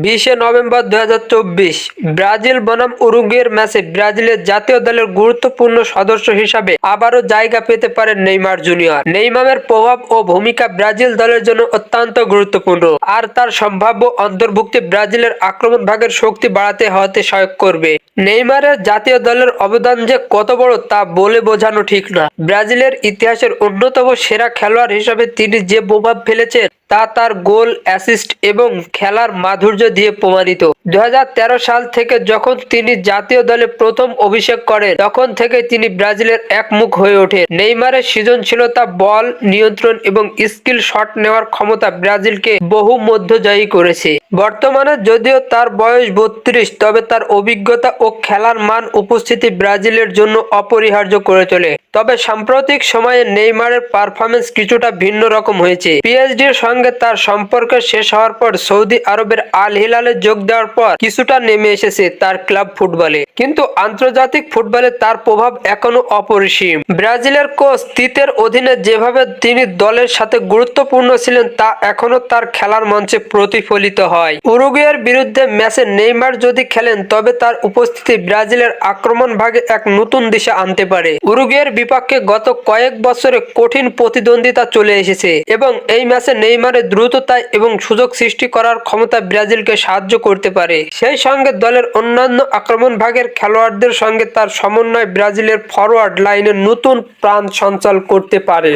20 November 2024 Brazil বনাম উরুগুয়ের ম্যাচে ব্রাজিলের জাতীয় দলের গুরুত্বপূর্ণ সদস্য হিসাবে আবারও জায়গা পেতে পারেন নেইমার জুনিয়র। নেইমারের প্রভাব ও ভূমিকা ব্রাজিল দলের জন্য অত্যন্ত গুরুত্বপূর্ণ, আর তার সম্ভাব্য অন্তর্ভুক্তি ব্রাজিলের আক্রমণ ভাগের শক্তি বাড়াতে হতে সহায়ক করবে। নেইমারের জাতীয় দলের অবদান যে কত বড় তা বলে বোঝানো ঠিক না। ব্রাজিলের ইতিহাসের অন্যতম সেরা খেলোয়াড় হিসাবে তিনি যে প্রভাব ফেলেছেন তা তার গোল, অ্যাসিস্ট এবং খেলার মাধুর্য দিয়ে প্রমাণিত। 2013 সাল থেকে যখন তিনি জাতীয় দলে প্রথম অভিষেক করেন তখন থেকে তিনি ব্রাজিলের একমুখ হয়ে ওঠেন। নেইমারের সৃজনশীলতা, বল নিয়ন্ত্রণ এবং স্কিল শট নেওয়ার ক্ষমতা ব্রাজিলকে বহু মধ্যজয়ী করেছে। বর্তমানে যদিও তার বয়স 32, তবে তার অভিজ্ঞতা ও খেলার মান উপস্থিতি ব্রাজিলের জন্য অপরিহার্য করে তোলে। তবে সাম্প্রতিক সময়ে নেইমারের পারফরম্যান্স কিছুটা ভিন্ন রকম হয়েছে। পিএসজির সঙ্গে তার সম্পর্ক শেষ হওয়ার পর সৌদি আরবের আল হিলালে যোগ দেওয়ার পর কিছুটা নেমে এসেছে তার ক্লাব ফুটবলে, কিন্তু আন্তর্জাতিক ফুটবলে তার প্রভাব এখনো অপরিসীম। ব্রাজিলের কোচ তিতের অধীনে যেভাবে তিনি দলের সাথে গুরুত্বপূর্ণ ছিলেন তা এখনো তার খেলার মঞ্চে প্রতিফলিত হয়। উরুগুয়ের বিরুদ্ধে ম্যাচে নেইমার যদি খেলেন তবে তার উপস্থিতি ব্রাজিলের আক্রমণ ভাগে এক নতুন দিশা আনতে পারে। উরুগুয়ের বিপক্ষে গত কয়েক বছরে কঠিন প্রতিদ্বন্দ্বিতা চলে এসেছে এবং এই ম্যাচে নেইমারের দ্রুততা এবং সুযোগ সৃষ্টি করার ক্ষমতা ব্রাজিলকে সাহায্য করতে পারে। সেই সঙ্গে দলের অন্যান্য আক্রমণ ভাগের খেলোয়াড়দের সঙ্গে তার সমন্বয় ব্রাজিলের ফরওয়ার্ড লাইনে নতুন প্রাণ সঞ্চার করতে পারে।